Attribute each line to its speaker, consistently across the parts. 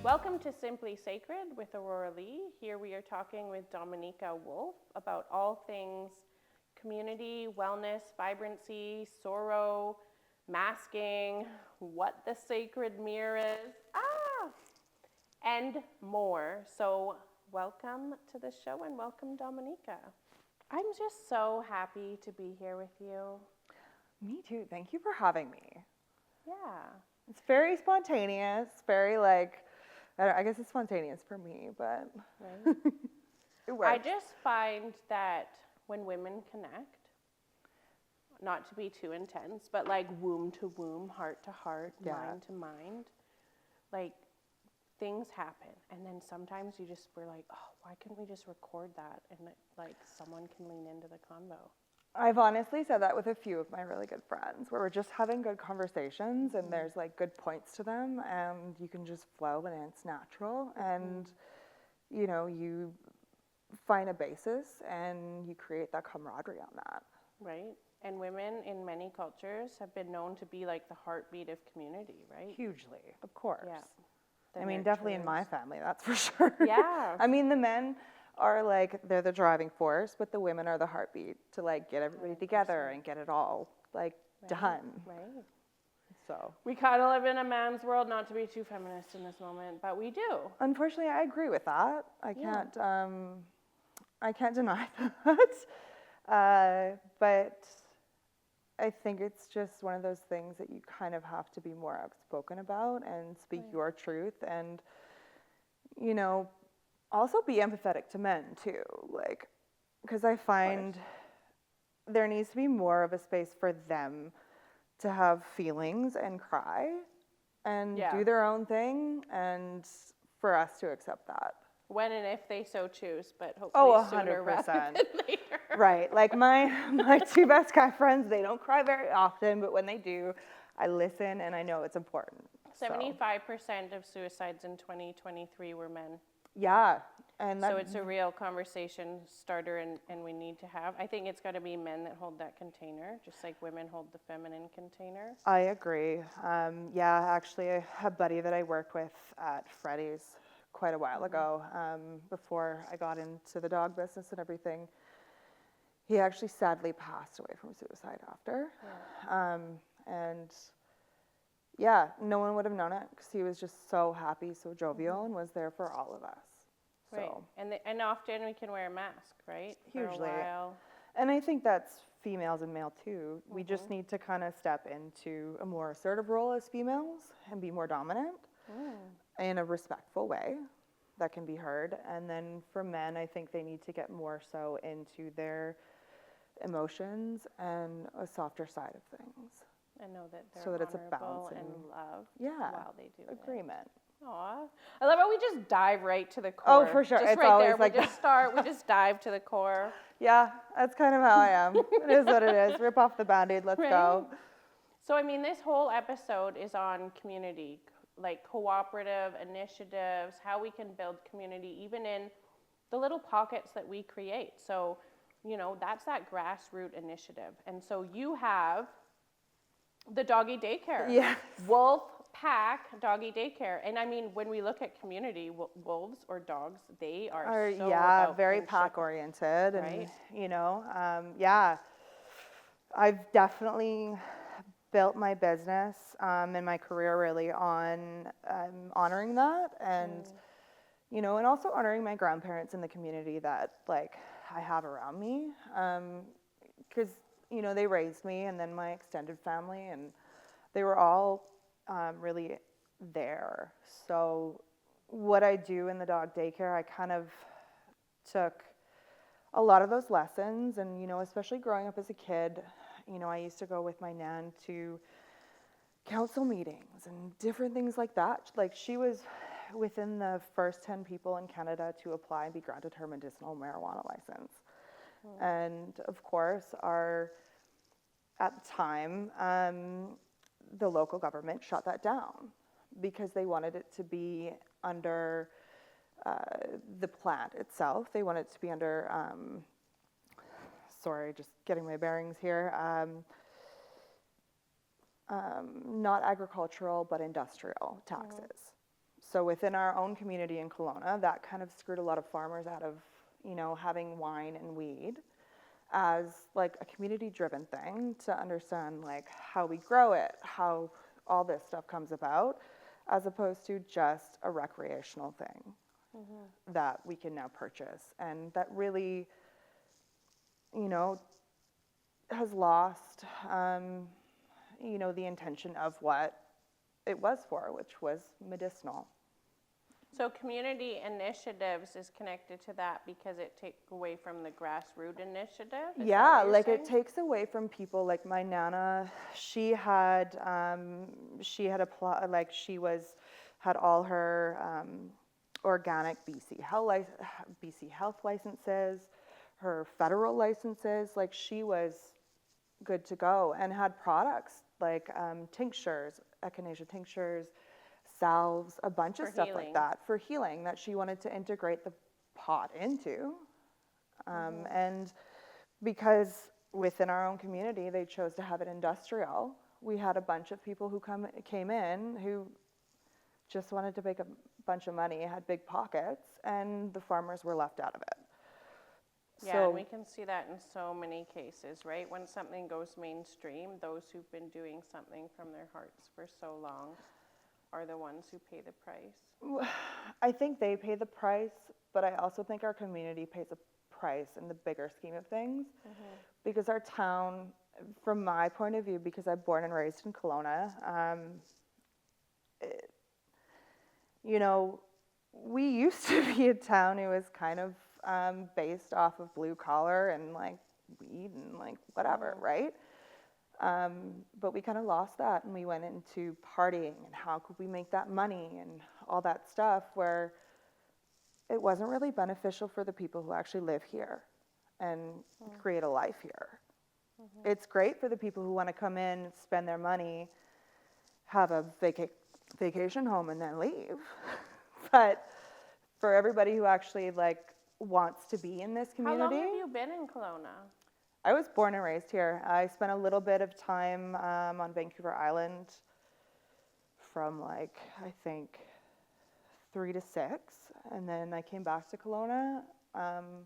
Speaker 1: Welcome to Simply Sacred with Auroara Leigh. Here we are talking with Dominika Wolfe about all things community, wellness, vibrancy, sorrow, masking, what the sacred mirror is, and more. So welcome to the show and welcome, Dominika. I'm just so happy to be here with you.
Speaker 2: Me too. Thank you for having me.
Speaker 1: Yeah.
Speaker 2: It's very spontaneous, very I guess it's spontaneous for me, but
Speaker 1: Right.
Speaker 2: it works.
Speaker 1: I just find that when women connect, not to be too intense, but like womb to womb, heart to heart, mind to mind, like things happen. And then sometimes we're like, oh, why couldn't we just record that? And like someone can lean into the convo.
Speaker 2: I've honestly said that with a few of my really good friends where we're just having good conversations and there's like good points to them and you can just flow and it's natural and you find a basis and you create that camaraderie on that.
Speaker 1: Right. And women in many cultures have been known to be like the heartbeat of community, right?
Speaker 2: Hugely, of course.
Speaker 1: Yeah.
Speaker 2: I mean, definitely in my family, that's for sure.
Speaker 1: Yeah.
Speaker 2: I mean, the men are they're the driving force, but the women are the heartbeat to get everybody
Speaker 1: 100%.
Speaker 2: together and get it all done.
Speaker 1: Right.
Speaker 2: So
Speaker 1: We kind of live in a man's world, not to be too feminist in this moment, but we do.
Speaker 2: unfortunately, I agree with that. I can't deny that. But I think it's just one of those things that you kind of have to be more outspoken about and speak your truth and, also be empathetic to men too. Because I find there needs to be more of a space for them to have feelings and cry and do their own thing and for us to accept that.
Speaker 1: When and if they so choose, but hopefully sooner
Speaker 2: 100%.
Speaker 1: rather than later.
Speaker 2: Right. Like my two best guy friends, they don't cry very often, but when they do, I listen and I know it's important.
Speaker 1: 75% of suicides in 2023 were men.
Speaker 2: Yeah. And
Speaker 1: so it's a real conversation starter and we need to have. I think it's got to be men that hold that container, just like women hold the feminine container.
Speaker 2: I agree. Actually, I have a buddy that I worked with at Freddy's quite a while ago, before I got into the dog business and everything. He actually sadly passed away from suicide after. No one would have known it because he was just so happy, so jovial, and was there for all of us.
Speaker 1: Right.
Speaker 2: So.
Speaker 1: And often we can wear a mask, right?
Speaker 2: Hugely.
Speaker 1: For a while.
Speaker 2: And I think that's females and male too. We just need to kind of step into a more assertive role as females and be more dominant in a respectful way that can be heard. And then for men, I think they need to get more so into their emotions and a softer side of things.
Speaker 1: And know that they're
Speaker 2: so that it's a
Speaker 1: honorable
Speaker 2: balance
Speaker 1: and loved while they do
Speaker 2: agreement.
Speaker 1: Aw. I love how we just dive right to the core.
Speaker 2: Oh, for sure.
Speaker 1: Just
Speaker 2: it's
Speaker 1: right
Speaker 2: always
Speaker 1: there.
Speaker 2: like
Speaker 1: We just dive to the core.
Speaker 2: Yeah, that's kind of how I am. It is what it is. Rip off the Band-Aid, let's go.
Speaker 1: So, I mean, this whole episode is on community, like cooperative initiatives, how we can build community, even in the little pockets that we create. So, that's that grassroots initiative. And so you have the doggy daycare.
Speaker 2: Yes.
Speaker 1: Wolfe Pack Doggy Daycare. And I mean, when we look at community, wolves or dogs, they are so about
Speaker 2: very
Speaker 1: kinship,
Speaker 2: pack oriented.
Speaker 1: Right?
Speaker 2: And, I've definitely built my business and my career really on honoring that and, and also honoring my grandparents in the community that I have around me. Because, they raised me and then my extended family and they were all really there. So what I do in the dog daycare, I kind of took a lot of those lessons and, especially growing up as a kid, I used to go with my nan to council meetings and different things like that. She was within the first 10 people in Canada to apply and be granted her medicinal marijuana license. And of course, at the time, the local government shut that down because they wanted it to be under the plant itself. They wanted it to be under, just getting my bearings here, not agricultural, but industrial taxes. so within our own community in Kelowna, that kind of screwed a lot of farmers out of, having wine and weed as like a community driven thing to understand like how we grow it, how all this stuff comes about, as opposed to just a recreational thing that we can now purchase. And that really, has lost, the intention of what it was for, which was medicinal.
Speaker 1: So community initiatives is connected to that because it takes away from the grassroots initiative? Is that
Speaker 2: Yeah,
Speaker 1: what you're
Speaker 2: like it
Speaker 1: saying?
Speaker 2: takes away from people. Like my nana, had all her organic BC health licenses, her federal licenses. Like she was good to go and had products like tinctures, echinacea tinctures, salves, a bunch of
Speaker 1: For
Speaker 2: stuff
Speaker 1: healing.
Speaker 2: like that for healing that she wanted to integrate the pot into. And because within our own community, they chose to have it industrial, we had a bunch of people who came in who just wanted to make a bunch of money, had big pockets, and the farmers were left out of it.
Speaker 1: Yeah, and we can see that in so many cases, right? When something goes mainstream, those who've been doing something from their hearts for so long are the ones who pay the price.
Speaker 2: I think they pay the price, but I also think our community pays a price in the bigger scheme of things. Because our town, from my point of view, because I'm born and raised in Kelowna, we used to be a town who was kind of based off of blue collar and like weed and like whatever, right? But we kind of lost that and we went into partying and how could we make that money and all that stuff, where it wasn't really beneficial for the people who actually live here and create a life here. It's great for the people who want to come in, spend their money, have a vacation home and then leave. But for everybody who actually like wants to be in this community.
Speaker 1: How long have you been in Kelowna?
Speaker 2: I was born and raised here. I spent a little bit of time on Vancouver Island from like, I think 3 to 6. And then I came back to Kelowna and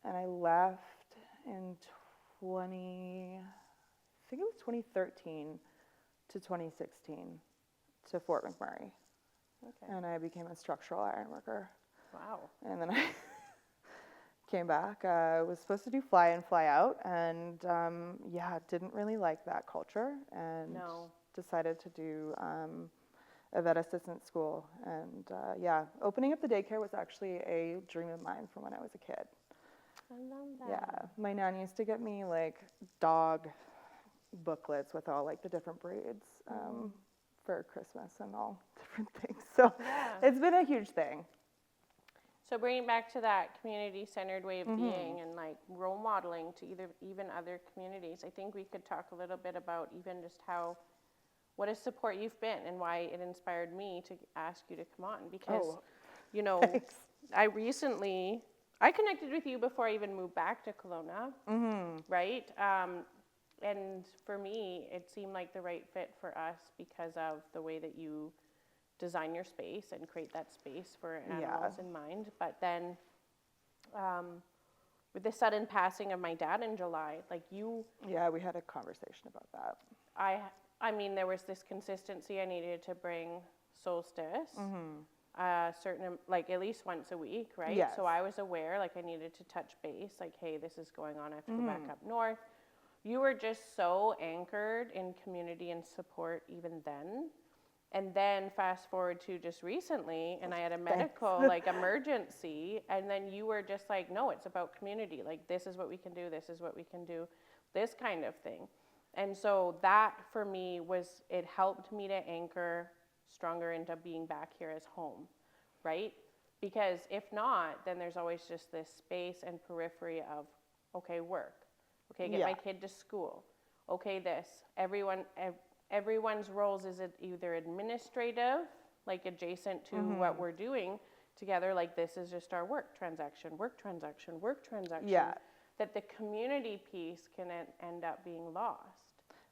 Speaker 2: I left in 2013 to 2016 to Fort McMurray.
Speaker 1: Okay.
Speaker 2: And I became a structural iron worker.
Speaker 1: Wow.
Speaker 2: And then I came back. I was supposed to do fly in, fly out, and didn't really like that culture, and decided to do a vet assistant school. And opening up the daycare was actually a dream of mine from when I was a kid.
Speaker 1: I love that.
Speaker 2: Yeah, my nan used to get me like dog booklets with all like the different breeds for Christmas and all different things. So it's been a huge thing.
Speaker 1: So bringing back to that community-centered way of being and like role modeling to even other communities, I think we could talk a little bit about even just what a support you've been and why it inspired me to ask you to come on, because
Speaker 2: thanks.
Speaker 1: I connected with you before I even moved back to Kelowna, right? And for me, it seemed like the right fit for us because of the way that you design your space and create that space for animals in mind. But then with the sudden passing of my dad in July,
Speaker 2: Yeah, we had a conversation about that.
Speaker 1: I mean, there was this consistency I needed to bring solstice, certain, like at least once a week, right?
Speaker 2: Yes.
Speaker 1: So I was aware, like I needed to touch base, like, hey, this is going on, I have to go back up north. You were just so anchored in community and support even then. And then fast forward to just recently, and I had a medical emergency, and then you were just like, no, it's about community. Like, this is what we can do, this is what we can do, this kind of thing. And so that for me it helped me to anchor stronger into being back here as home, right? Because if not, then there's always just this space and periphery of, okay, work, okay, get my kid to school, okay, this, everyone's roles is either administrative, like adjacent to what we're doing together, like this is just our work transaction,
Speaker 2: Yeah.
Speaker 1: that the community piece can end up being lost.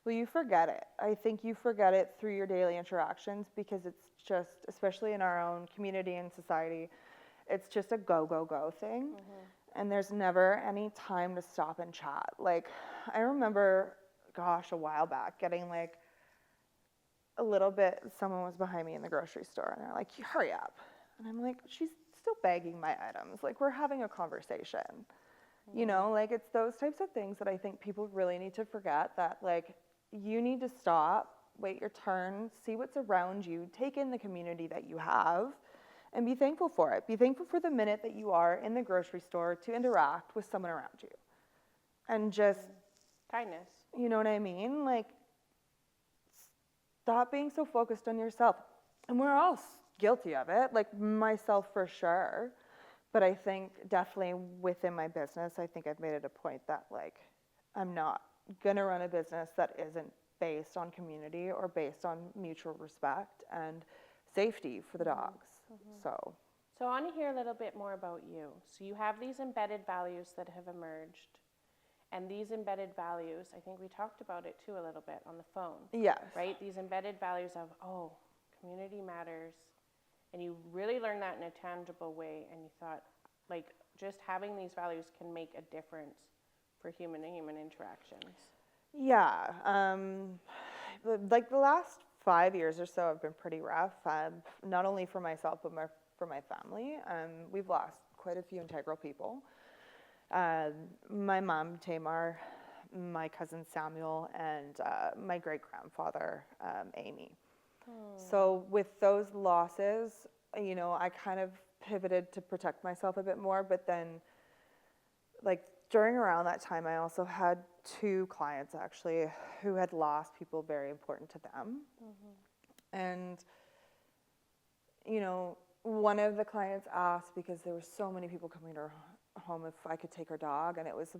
Speaker 2: Well, you forget it. I think you forget it through your daily interactions because it's just, especially in our own community and society, it's just a go, go, go thing. And there's never any time to stop and chat. Like, I remember, gosh, a while back getting like a little bit, someone was behind me in the grocery store and they're like, hurry up. And I'm like, she's still bagging my items. Like, we're having a conversation. You know, like, it's those types of things that I think people really need to forget, that like, you need to stop, wait your turn, see what's around you, take in the community that you have, and be thankful for it. Be thankful for the minute that you are in the grocery store to interact with someone around you. And just
Speaker 1: kindness.
Speaker 2: You know what I mean? Like, stop being so focused on yourself. And we're all guilty of it, like myself for sure. But I think definitely within my business, I think I've made it a point that like, I'm not gonna run a business that isn't based on community or based on mutual respect and safety for the dogs.
Speaker 1: So I want to hear a little bit more about you. So you have these embedded values that have emerged. And these embedded values, I think we talked about it too a little bit on the phone.
Speaker 2: Yes.
Speaker 1: Right? These embedded values of, oh, community matters. And you really learned that in a tangible way. And you thought, like, just having these values can make a difference for human to human interactions.
Speaker 2: Yeah. Like the last 5 years or so have been pretty rough, not only for myself, but for my family. We've lost quite a few integral people. My mom, Tamar, my cousin Samuel, and my great-grandfather, Amy. So with those losses, you know, I kind of pivoted to protect myself a bit more, but then like during around that time, I also had 2 clients actually who had lost people very important to them. And, you know, one of the clients asked, because there were so many people coming to her home, if I could take her dog, and it was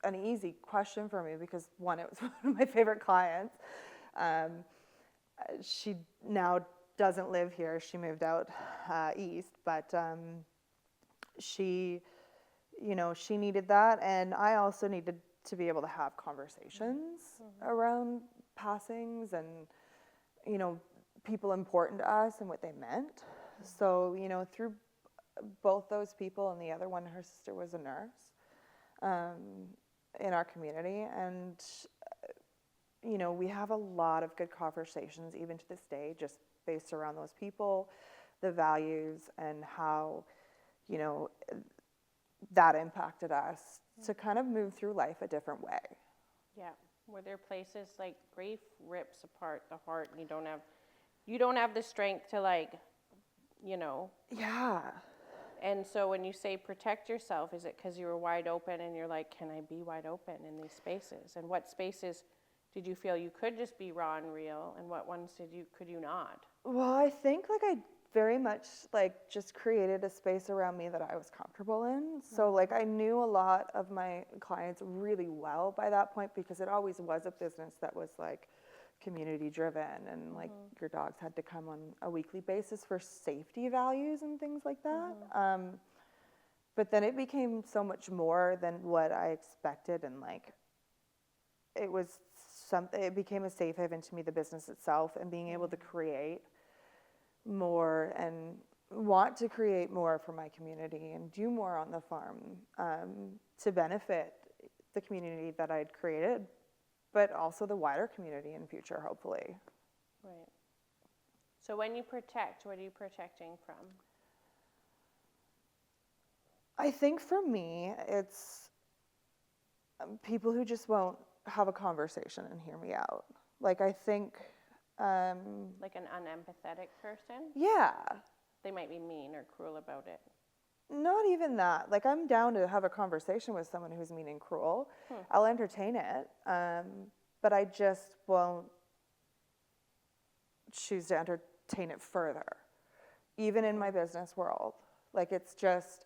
Speaker 2: an easy question for me because one, it was one of my favorite clients. She now doesn't live here. She moved out east, but she, you know, she needed that, and I also needed to be able to have conversations around passings and, you know, people important to us and what they meant. So, you know, through both those people, and the other one, her sister was a nurse in our community, and you know, we have a lot of good conversations even to this day, just based around those people, the values, and how, you know, that impacted us to kind of move through life a different way.
Speaker 1: Yeah. Were there places like grief rips apart the heart, and you don't have the strength to, like, you know.
Speaker 2: Yeah.
Speaker 1: And so when you say protect yourself, is it because you were wide open and you're like, can I be wide open in these spaces? And what spaces did you feel you could just be raw and real, and what ones could you not?
Speaker 2: Well, I think like I very much like just created a space around me that I was comfortable in. So like I knew a lot of my clients really well by that point, because it always was a business that was like community driven, and like your dogs had to come on a weekly basis for safety values and things like that. But then it became so much more than what I expected, and like it was something, it became a safe haven to me, the business itself, and being able to create more and want to create more for my community and do more on the farm to benefit the community that I'd created, but also the wider community in future, hopefully.
Speaker 1: Right. So when you protect, what are you protecting from?
Speaker 2: I think for me, it's people who just won't have a conversation and hear me out. Like, I think...
Speaker 1: like an unempathetic person?
Speaker 2: Yeah.
Speaker 1: They might be mean or cruel about it.
Speaker 2: Not even that. Like, I'm down to have a conversation with someone who's mean and cruel. I'll entertain it, but I just won't choose to entertain it further, even in my business world. Like, it's just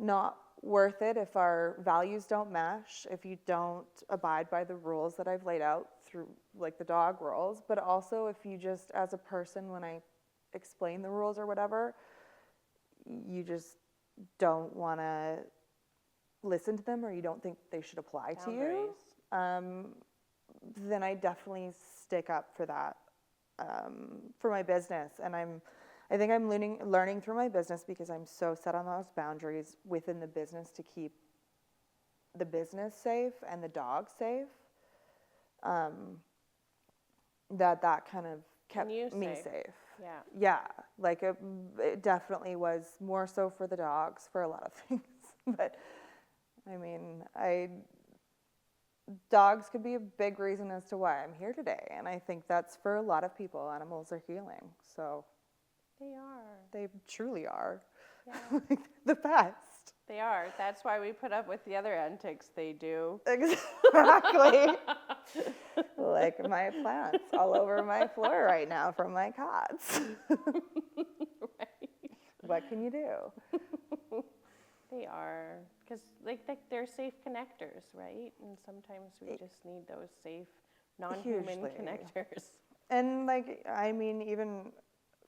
Speaker 2: not worth it if our values don't mesh, if you don't abide by the rules that I've laid out through, like, the dog rules, but also if you just, as a person, when I explain the rules or whatever, you just don't want to listen to them, or you don't think they should apply to you. then I definitely stick up for that, for my business. And I think I'm learning through my business, because I'm so set on those boundaries within the business to keep the business safe and the dog safe, that kind of kept
Speaker 1: you
Speaker 2: me
Speaker 1: safe.
Speaker 2: safe.
Speaker 1: Yeah.
Speaker 2: Yeah, like it definitely was more so for the dogs for a lot of things. But I mean, dogs could be a big reason as to why I'm here today. And I think that's for a lot of people, animals are healing. So
Speaker 1: They are.
Speaker 2: they truly are.
Speaker 1: Yeah.
Speaker 2: Like, the best.
Speaker 1: They are. That's why we put up with the other antics they do.
Speaker 2: Exactly. Like my plants all over my floor right now from my cats.
Speaker 1: Right.
Speaker 2: What can you do?
Speaker 1: They are. Because like they're safe connectors, right? And sometimes we just need those safe, non-human
Speaker 2: Hugely.
Speaker 1: connectors.
Speaker 2: And like, I mean, even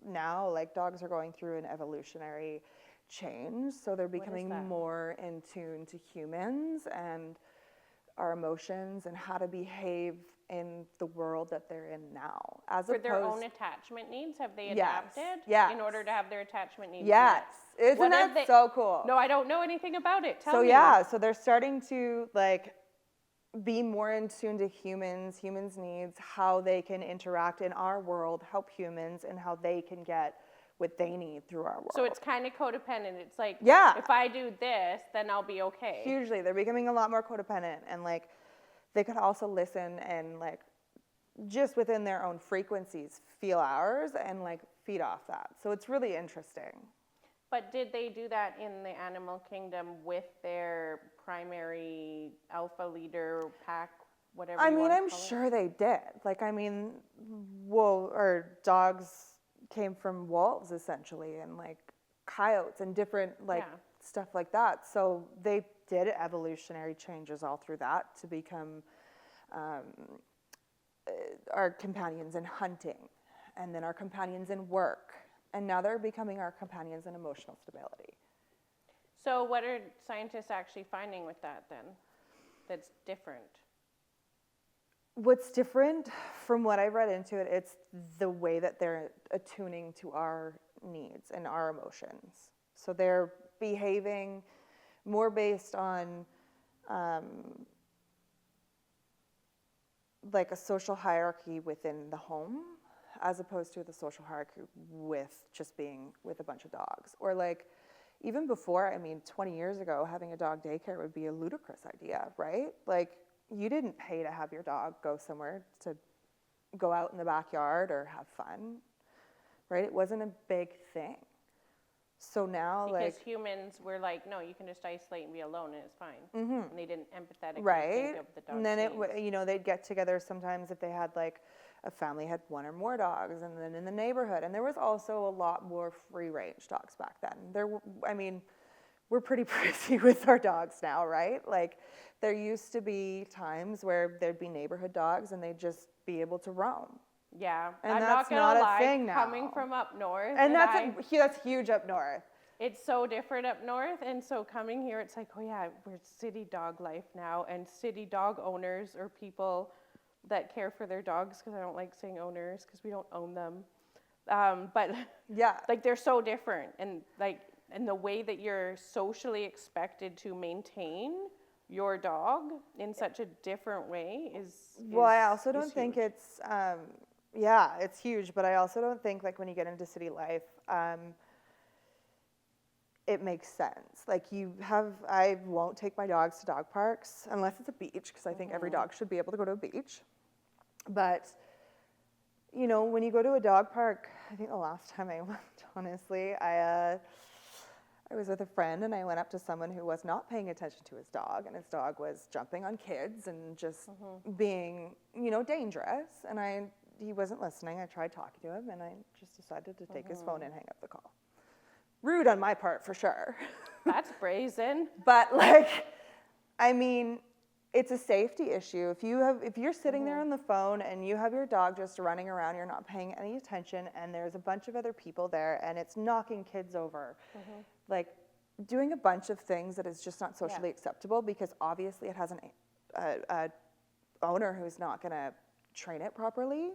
Speaker 2: now, like, dogs are going through an evolutionary change, so they're becoming
Speaker 1: that?
Speaker 2: more in tune to humans and our emotions and how to behave in the world that they're in now. As
Speaker 1: For
Speaker 2: opposed,
Speaker 1: their own attachment needs, have they
Speaker 2: Yes,
Speaker 1: adapted
Speaker 2: yes.
Speaker 1: in order to have their attachment needs
Speaker 2: yes,
Speaker 1: met?
Speaker 2: isn't
Speaker 1: What
Speaker 2: that
Speaker 1: have they-
Speaker 2: so cool?
Speaker 1: No, I don't know anything about it. Tell
Speaker 2: So
Speaker 1: me.
Speaker 2: yeah, so they're starting to like be more in tune to humans needs, how they can interact in our world, help humans, and how they can get what they need through our world.
Speaker 1: So it's kind of codependent. It's like,
Speaker 2: Yeah.
Speaker 1: if I do this, then I'll be okay.
Speaker 2: Hugely, they're becoming a lot more codependent, and like they could also listen and like just within their own frequencies feel ours and like feed off that. So it's really interesting.
Speaker 1: But did they do that in the animal kingdom with their primary alpha leader pack, whatever
Speaker 2: I
Speaker 1: you
Speaker 2: mean,
Speaker 1: want to
Speaker 2: I'm
Speaker 1: call it?
Speaker 2: sure they did. Like, I mean, dogs came from wolves essentially, and like coyotes and different like
Speaker 1: Yeah.
Speaker 2: stuff like that. So they did evolutionary changes all through that to become our companions in hunting, and then our companions in work, and now they're becoming our companions in emotional stability.
Speaker 1: So what are scientists actually finding with that then that's different?
Speaker 2: What's different from what I read into it, it's the way that they're attuning to our needs and our emotions. So they're behaving more based on like a social hierarchy within the home, as opposed to the social hierarchy with just being with a bunch of dogs. Or like, even before, I mean, 20 years ago, having a dog daycare would be a ludicrous idea, right? Like, you didn't pay to have your dog go somewhere to go out in the backyard or have fun, right? It wasn't a big thing. So now,
Speaker 1: Because
Speaker 2: like,
Speaker 1: humans were like, no, you can just isolate and be alone and it's fine. And they didn't empathetically
Speaker 2: right?
Speaker 1: think of the dog's
Speaker 2: And then
Speaker 1: needs.
Speaker 2: they'd get together sometimes if they had like a family had one or more dogs, and then in the neighborhood. And there was also a lot more free range dogs back then. I mean, we're pretty prissy with our dogs now, right? Like, there used to be times where there'd be neighborhood dogs and they'd just be able to roam.
Speaker 1: Yeah,
Speaker 2: And
Speaker 1: I'm
Speaker 2: that's
Speaker 1: not gonna
Speaker 2: not a
Speaker 1: lie,
Speaker 2: thing now.
Speaker 1: coming from up north,
Speaker 2: And that's huge up north.
Speaker 1: it's so different up north, and so coming here, it's like, oh yeah, we're city dog life now, and city dog owners or people that care for their dogs, because I don't like saying owners, because we don't own them, but
Speaker 2: Yeah.
Speaker 1: like they're so different, and like, and the way that you're socially expected to maintain your dog in such a different way is
Speaker 2: Well, I also don't
Speaker 1: is
Speaker 2: think
Speaker 1: huge.
Speaker 2: it's, yeah, it's huge, but I also don't think, like, when you get into city life, it makes sense. Like, I won't take my dogs to dog parks unless it's a beach, because I think every dog should be able to go to a beach. But, you know, when you go to a dog park, I think the last time I went, honestly, I was with a friend, and I went up to someone who was not paying attention to his dog, and his dog was jumping on kids and just being, you know, dangerous. And he wasn't listening. I tried talking to him, and I just decided to take his phone and hang up the call. Rude on my part, for sure.
Speaker 1: That's brazen.
Speaker 2: But like, I mean, it's a safety issue. If you're sitting there on the phone and you have your dog just running around, you're not paying any attention, and there's a bunch of other people there, and it's knocking kids over, like doing a bunch of things that is just not socially acceptable, because obviously it has owner who's not going to train it properly.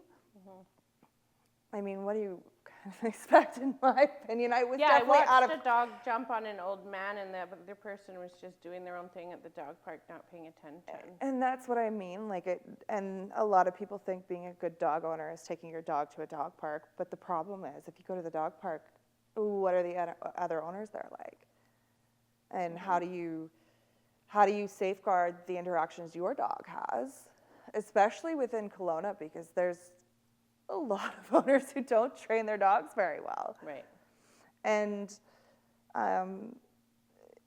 Speaker 2: I mean, what do you kind of expect, in my opinion? I was
Speaker 1: Yeah, I
Speaker 2: definitely out of...
Speaker 1: watched a dog jump on an old man, and the other person was just doing their own thing at the dog park, not paying attention.
Speaker 2: And that's what I mean. Like it, and a lot of people think being a good dog owner is taking your dog to a dog park. But the problem is, if you go to the dog park, what are the other owners there like? And how do you safeguard the interactions your dog has, especially within Kelowna, because there's a lot of owners who don't train their dogs very well.
Speaker 1: Right.
Speaker 2: And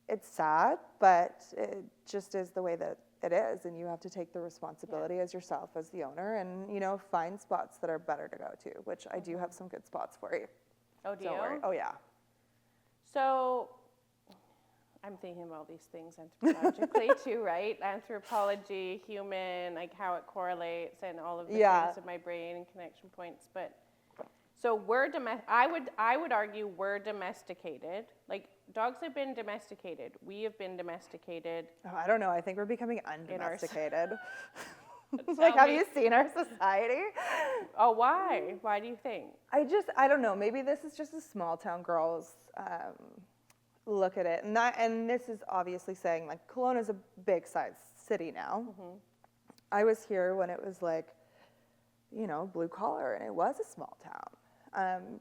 Speaker 2: it's sad, but it just is the way that it is, and you have to take the responsibility as yourself, as the owner, and, you know, find spots that are better to go to, which I do have some good spots for you.
Speaker 1: Oh, do
Speaker 2: Don't
Speaker 1: you?
Speaker 2: worry. Oh, yeah.
Speaker 1: So I'm thinking of all these things anthropologically too, right? Anthropology, human, like how it correlates, and all of the things in my brain and connection points. But so we're I would argue we're domesticated. Like dogs have been domesticated. We have been domesticated.
Speaker 2: Oh, I don't know. I think we're becoming undomesticated.
Speaker 1: Like,
Speaker 2: Like, have you seen our society?
Speaker 1: Oh, why? Why do you think?
Speaker 2: I don't know. Maybe this is just a small town girl's look at it. And this is obviously saying, like, Kelowna's a big size city now. I was here when it was like, you know, blue collar, and it was a small town.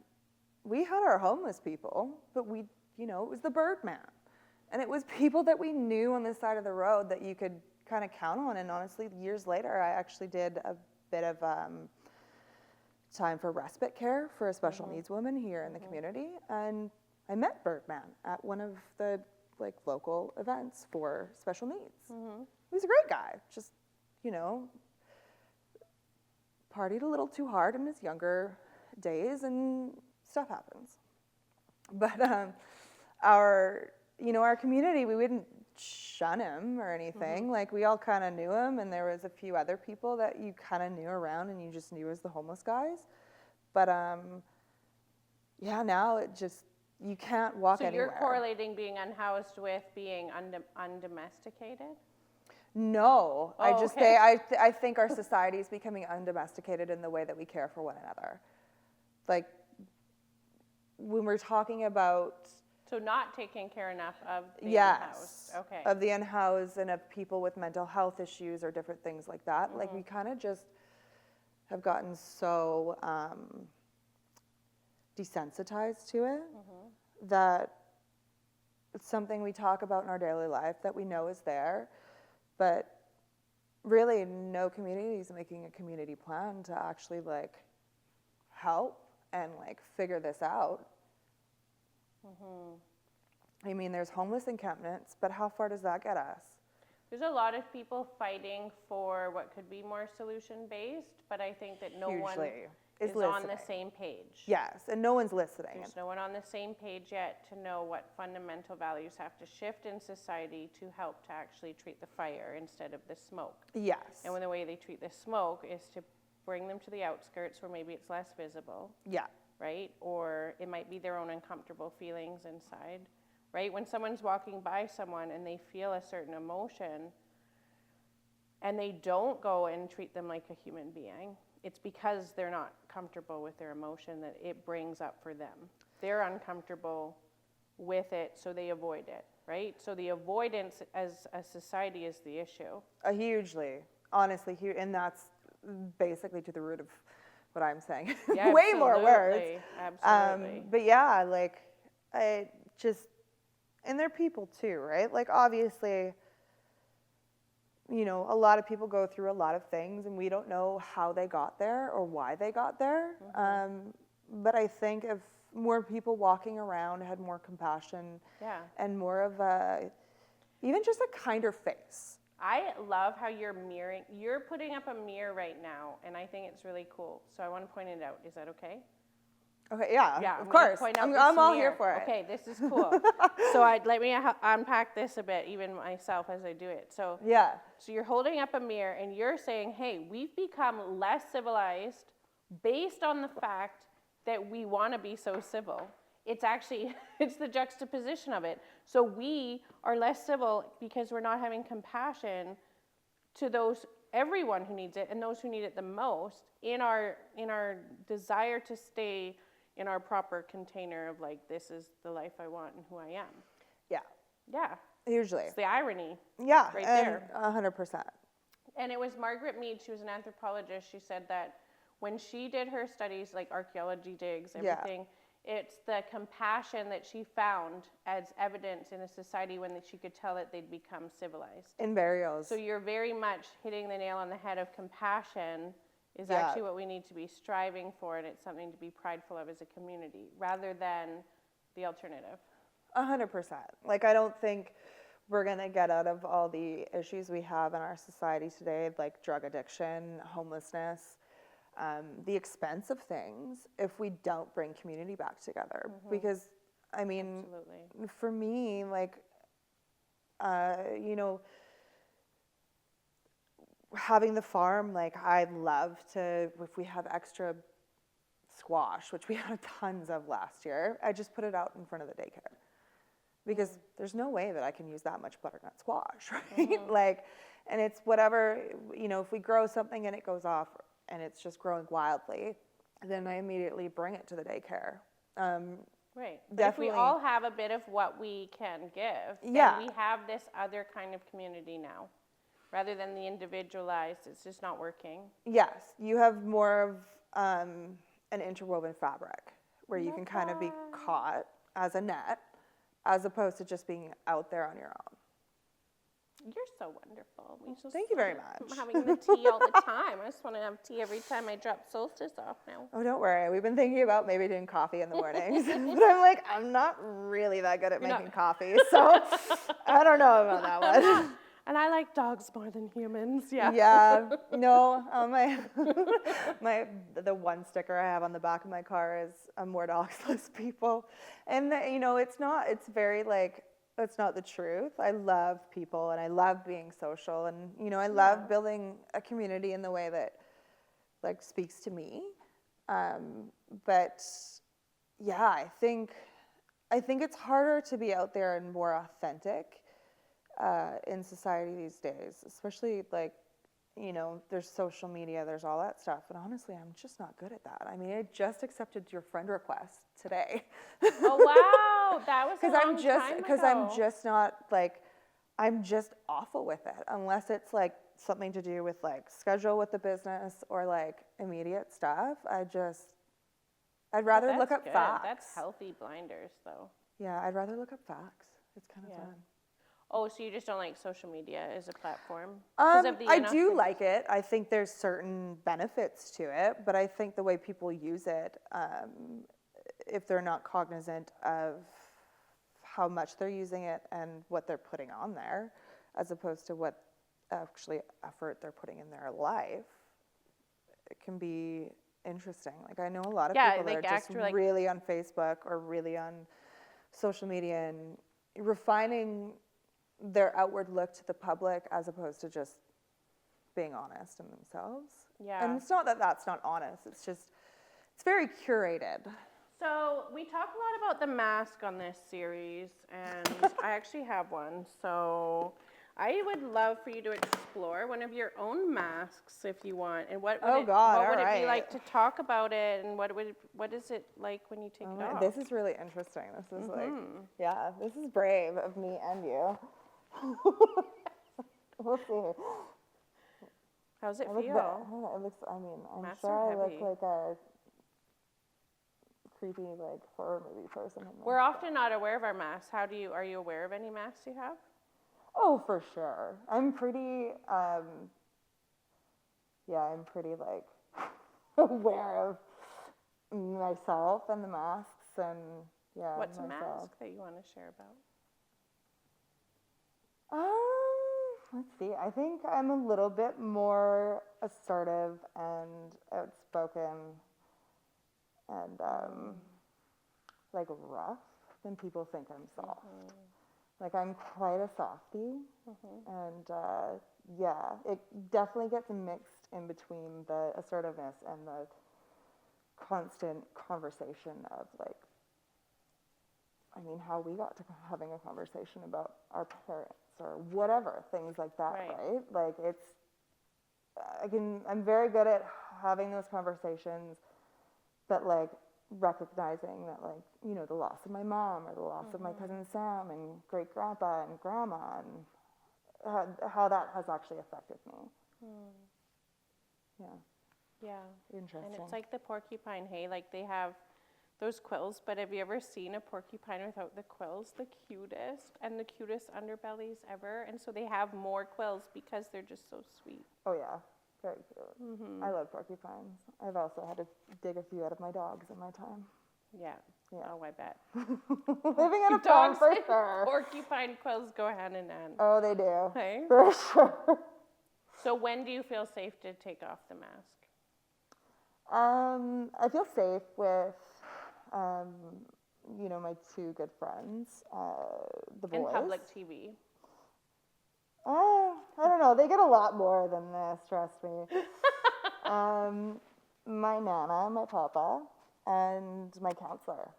Speaker 2: We had our homeless people, but we, you know, it was the Birdman. And it was people that we knew on the side of the road that you could kind of count on. And honestly, years later, I actually did a bit of time for respite care for a special needs woman here in the community. And I met Birdman at one of the like local events for special needs. He was a great guy, just, you know, partied a little too hard in his younger days, and stuff happens. But our community, we wouldn't shun him or anything. Like, we all kind of knew him, and there was a few other people that you kind of knew around, and you just knew as the homeless guys. But yeah, now it just, you can't walk anywhere.
Speaker 1: So you're correlating being unhoused with being undomesticated?
Speaker 2: No,
Speaker 1: Oh,
Speaker 2: I just
Speaker 1: okay.
Speaker 2: I think our society is becoming undomesticated in the way that we care for one another. Like, when we're talking about...
Speaker 1: So not taking care enough of the
Speaker 2: Yes,
Speaker 1: unhoused. Okay.
Speaker 2: of the unhoused and of people with mental health issues or different things like that. Like, we kind of just have gotten so desensitized to it that it's something we talk about in our daily life that we know is there, but really no community is making a community plan to actually like help and like figure this out. I mean, there's homeless encampments, but how far does that get us?
Speaker 1: There's a lot of people fighting for what could be more solution-based, but I think that no one is on the same page.
Speaker 2: Yes, and no one's listening.
Speaker 1: There's no one on the same page yet to know what fundamental values have to shift in society to help to actually treat the fire instead of the smoke.
Speaker 2: Yes.
Speaker 1: And when the way they treat the smoke is to bring them to the outskirts where maybe it's less visible.
Speaker 2: Yeah.
Speaker 1: Right? Or it might be their own uncomfortable feelings inside. Right? When someone's walking by someone and they feel a certain emotion and they don't go and treat them like a human being, it's because they're not comfortable with their emotion that it brings up for them. They're uncomfortable with it, so they avoid it, right? So the avoidance as a society is the issue.
Speaker 2: Hugely. Honestly, and that's basically to the root of what I'm saying.
Speaker 1: Yeah,
Speaker 2: Way more words.
Speaker 1: Absolutely.
Speaker 2: But yeah, like, I just, and they're people too, right? Like, obviously, you know, a lot of people go through a lot of things, and we don't know how they got there or why they got there. But I think if more people walking around had more compassion and more of a, even just a kinder face.
Speaker 1: I love how you're putting up a mirror right now, and I think it's really cool. So I want to point it out. Is that okay?
Speaker 2: Okay, yeah,
Speaker 1: Yeah,
Speaker 2: of course. I'm all here for it.
Speaker 1: Okay, this is cool. So let me unpack this a bit, even myself, as I do it. So
Speaker 2: yeah.
Speaker 1: So you're holding up a mirror, and you're saying, hey, we've become less civilized based on the fact that we want to be so civil. It's actually, it's the juxtaposition of it. So we are less civil because we're not having compassion to those everyone who needs it and those who need it the most in our desire to stay in our proper container of like, this is the life I want and who I am.
Speaker 2: Yeah.
Speaker 1: Yeah.
Speaker 2: Usually.
Speaker 1: It's the irony.
Speaker 2: Yeah.
Speaker 1: Right
Speaker 2: and
Speaker 1: there.
Speaker 2: 100%.
Speaker 1: And it was Margaret Mead, she was an anthropologist, she said that when she did her studies, like archaeology digs, everything, it's the compassion that she found as evidence in a society when she could tell that they'd become civilized.
Speaker 2: In burials.
Speaker 1: So you're very much hitting the nail on the head of compassion is actually what we need to be striving for, and it's something to be prideful of as a community, rather than the alternative.
Speaker 2: 100%. Like, I don't think we're going to get out of all the issues we have in our society today, like drug addiction, homelessness, the expense of things, if we don't bring community back together. Because, I mean,
Speaker 1: Absolutely.
Speaker 2: for me, like, you know, having the farm, like, I'd love to, if we have extra squash, which we had tons of last year, I just put it out in front of the daycare. Because there's no way that I can use that much butternut squash, right? Like, and it's whatever, you know, if we grow something and it goes off and it's just growing wildly, then I immediately bring it to the daycare.
Speaker 1: Right. But
Speaker 2: Definitely.
Speaker 1: if we all have a bit of what we can give,
Speaker 2: Yeah.
Speaker 1: then we have this other kind of community now. Rather than the individualized, it's just not working.
Speaker 2: Yes, you have more of an interwoven fabric where you can kind of be caught as a net, as opposed to just being out there on your own.
Speaker 1: You're so wonderful.
Speaker 2: Thank you very much.
Speaker 1: I'm having the tea all the time. I just want to have tea every time I drop solstice off now.
Speaker 2: Oh, don't worry. We've been thinking about maybe doing coffee in the mornings. But I'm like, I'm not really that good at making coffee, so I don't know about that one.
Speaker 1: And I like dogs more than humans. Yeah.
Speaker 2: Yeah. No, the one sticker I have on the back of my car is more dogs, less people. And you know, it's not the truth. I love people and I love being social, and you know, I love building a community in the way that like speaks to me. But yeah, I think it's harder to be out there and more authentic in society these days, especially like, you know, there's social media, there's all that stuff. And honestly, I'm just not good at that. I mean, I just accepted your friend request today.
Speaker 1: Oh, wow. That was a long time ago.
Speaker 2: Because I'm just not like, I'm just awful with it. Unless it's like something to do with like schedule with the business or like immediate stuff. I'd rather look up facts.
Speaker 1: That's healthy blinders though.
Speaker 2: Yeah, I'd rather look up facts. It's kind of fun.
Speaker 1: Oh, so you just don't like social media as a platform? I
Speaker 2: do like it. I think there's certain benefits to it, but I think the way people use it, if they're not cognizant of how much they're using it and what they're putting on there, as opposed to what actually effort they're putting in their life, it can be interesting. Like, I know a lot of people that are just really on Facebook or really on social media and refining their outward look to the public as opposed to just being honest in themselves.
Speaker 1: Yeah.
Speaker 2: And it's not that that's not honest, it's just, it's very curated.
Speaker 1: So we talk a lot about the mask on this series, and I actually have one. So I would love for you to explore one of your own masks if you want. And what would it be like to talk about it, and what is it like when you take it off?
Speaker 2: This is really interesting. This is like, yeah, this is brave of me and you. We'll see.
Speaker 1: How's it feel?
Speaker 2: It looks, I mean, I'm sure I look like a creepy, like, horror movie person.
Speaker 1: We're often not aware of our masks. Are you aware of any masks you have?
Speaker 2: Oh, for sure. I'm pretty, like, aware of myself and the masks and, yeah.
Speaker 1: What's a mask that you want to share about?
Speaker 2: Let's see. I think I'm a little bit more assertive and outspoken and like rough than people think I'm soft. Like, I'm quite a softie, and it definitely gets mixed in between the assertiveness and the constant conversation of like, I mean, how we got to having a conversation about our parents or whatever, things like that, right? Like, I'm very good at having those conversations, but like recognizing that, like, you know, the loss of my mom or the loss of my cousin Sam and great grandpa and grandma, and how that has actually affected me. Yeah.
Speaker 1: Yeah.
Speaker 2: Interesting.
Speaker 1: And it's like the porcupine, hey, like they have those quills, but have you ever seen a porcupine without the quills? The cutest underbellies ever. And so they have more quills because they're just so sweet.
Speaker 2: Oh yeah, very cute. I love porcupines. I've also had to dig a few out of my dogs in my time.
Speaker 1: Yeah.
Speaker 2: Yeah.
Speaker 1: Oh, I bet.
Speaker 2: Living in a farm
Speaker 1: Dogs
Speaker 2: for
Speaker 1: and
Speaker 2: sure.
Speaker 1: porcupine quills go hand in hand.
Speaker 2: Oh, they do.
Speaker 1: Hey?
Speaker 2: For sure.
Speaker 1: So when do you feel safe to take off the mask?
Speaker 2: I feel safe with, you know, my two good friends, the boys.
Speaker 1: In public TV.
Speaker 2: I don't know. They get a lot more than this, trust me. My nana, my papa, and my counselor.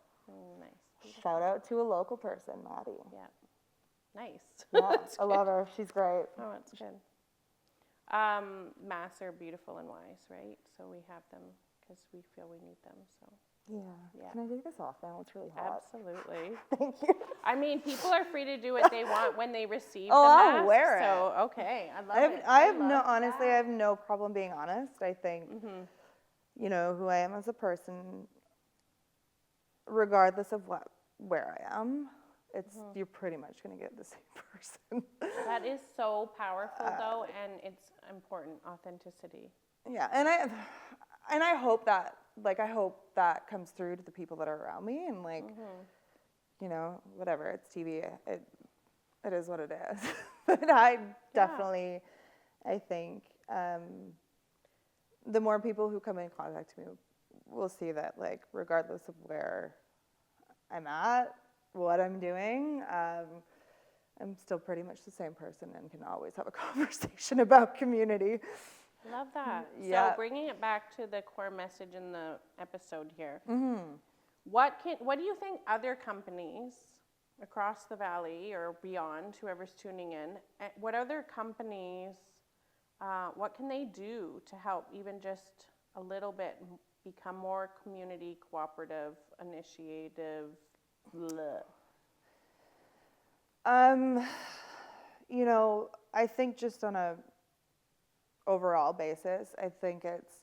Speaker 1: Nice.
Speaker 2: Shout out to a local person, Maddie.
Speaker 1: Yeah. Nice.
Speaker 2: Yeah,
Speaker 1: That's
Speaker 2: I
Speaker 1: good.
Speaker 2: love her. She's great.
Speaker 1: Oh, that's good. Masks are beautiful and wise, right? So we have them because we feel we need them. So
Speaker 2: Yeah. Can I take this off now? It's really hot.
Speaker 1: absolutely.
Speaker 2: Thank you.
Speaker 1: I mean, people are free to do what they want when they receive
Speaker 2: Oh,
Speaker 1: the
Speaker 2: I'll
Speaker 1: mask.
Speaker 2: wear it.
Speaker 1: So okay, I love it.
Speaker 2: I have
Speaker 1: love
Speaker 2: honestly, I
Speaker 1: that.
Speaker 2: have no problem being honest. I think, you know, who I am as a person, regardless of where I am, you're pretty much going to get the same person.
Speaker 1: That is so powerful, though, and it's important. Authenticity.
Speaker 2: Yeah, and I hope that, like, I hope that comes through to the people that are around me, and like, you know, whatever, it's TV, it is what it is. But I definitely, I think, the more people who come in contact with me will see that, like, regardless of where I'm at, what I'm doing, I'm still pretty much the same person and can always have a conversation about community.
Speaker 1: Love that.
Speaker 2: Yeah.
Speaker 1: So bringing it back to the core message in the episode here, what do you think other companies across the valley or beyond, whoever's tuning in, what other companies, what can they do to help even just a little bit become more community cooperative, initiative? Blah.
Speaker 2: You know, I think just on a overall basis, I think it's,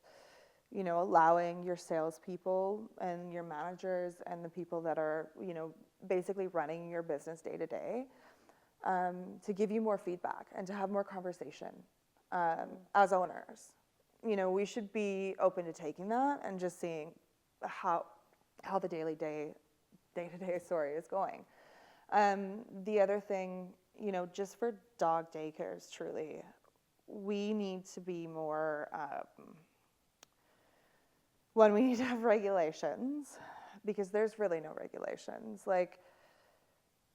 Speaker 2: you know, allowing your salespeople and your managers and the people that are, you know, basically running your business day to day, to give you more feedback and to have more conversation as owners. You know, we should be open to taking that and just seeing how the day-to-day is going. The other thing, you know, just for dog daycares, truly, we need to be more, we need to have regulations, because there's really no regulations. Like,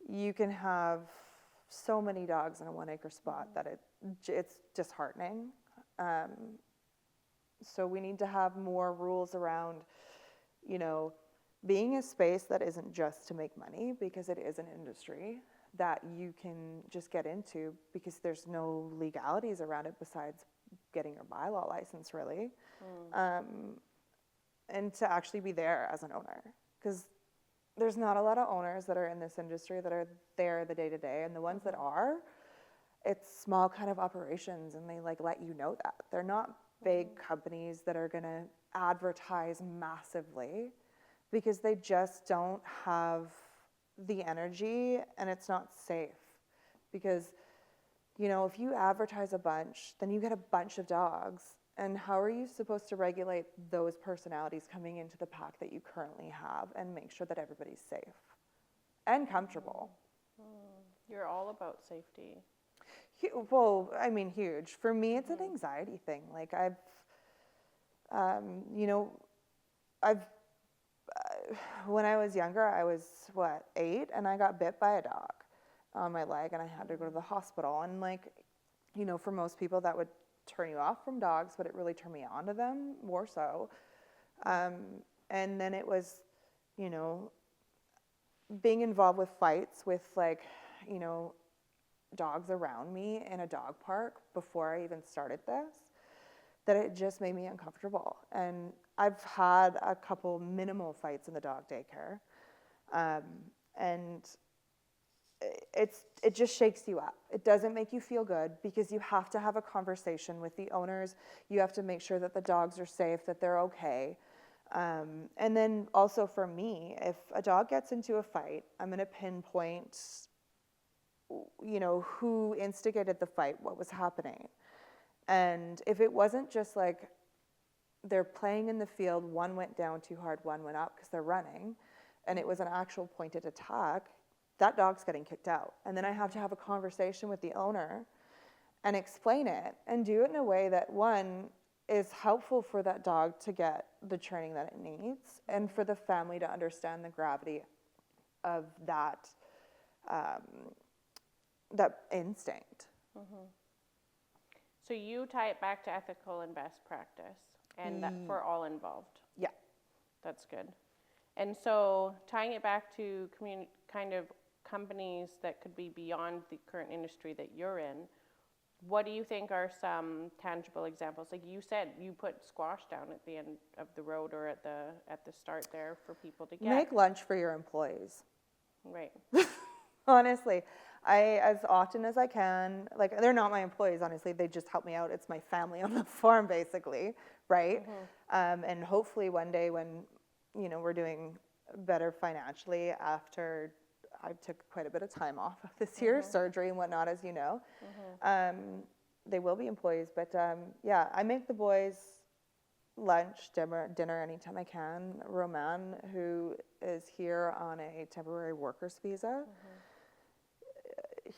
Speaker 2: you can have so many dogs in a 1 acre spot that it's disheartening. So we need to have more rules around, you know, being a space that isn't just to make money, because it is an industry that you can just get into because there's no legalities around it besides getting your bylaw license, really. And to actually be there as an owner, because there's not a lot of owners that are in this industry that are there the day-to-day, and the ones that are, it's small kind of operations, and they like let you know that. They're not big companies that are gonna advertise massively, because they just don't have the energy, and it's not safe. Because, you know, if you advertise a bunch, then you get a bunch of dogs, and how are you supposed to regulate those personalities coming into the pack that you currently have and make sure that everybody's safe and comfortable?
Speaker 1: You're all about safety.
Speaker 2: Well, I mean, huge. For me, it's an anxiety thing. Like, you know, when I was younger, I was, 8, and I got bit by a dog on my leg, and I had to go to the hospital. And, like, you know, for most people, that would turn you off from dogs, but it really turned me on to them more so. And then it was, you know, being involved with fights with, like, you know, dogs around me in a dog park before I even started this. that it just made me uncomfortable. And I've had a couple minimal fights in the dog daycare. And it just shakes you up. It doesn't make you feel good because you have to have a conversation with the owners. You have to make sure that the dogs are safe, that they're okay. And then also for me, if a dog gets into a fight, I'm going to pinpoint, who instigated the fight, what was happening. And if it wasn't just like they're playing in the field, one went down too hard, one went up because they're running, and it was an actual pointed attack, that dog's getting kicked out. And then I have to have a conversation with the owner and explain it and do it in a way that, one, is helpful for that dog to get the training that it needs, and for the family to understand the gravity of that instinct.
Speaker 1: Mm-hmm. So you tie it back to ethical and best practice, and that for all involved.
Speaker 2: Yeah.
Speaker 1: That's good. And so tying it back to kind of companies that could be beyond the current industry that you're in, what do you think are some tangible examples? Like you said, you put squash down at the end of the road or at the start there for people to get.
Speaker 2: Make lunch for your employees.
Speaker 1: Right.
Speaker 2: Honestly, as often as I can, like, they're not my employees, honestly, they just help me out. It's my family on the farm, basically, right? Mm-hmm. And hopefully one day when, we're doing better financially, after I took quite a bit of time off this year, surgery and whatnot, as you know, they will be employees. But yeah, I make the boys lunch, dinner anytime I can. Roman, who is here on a temporary workers visa,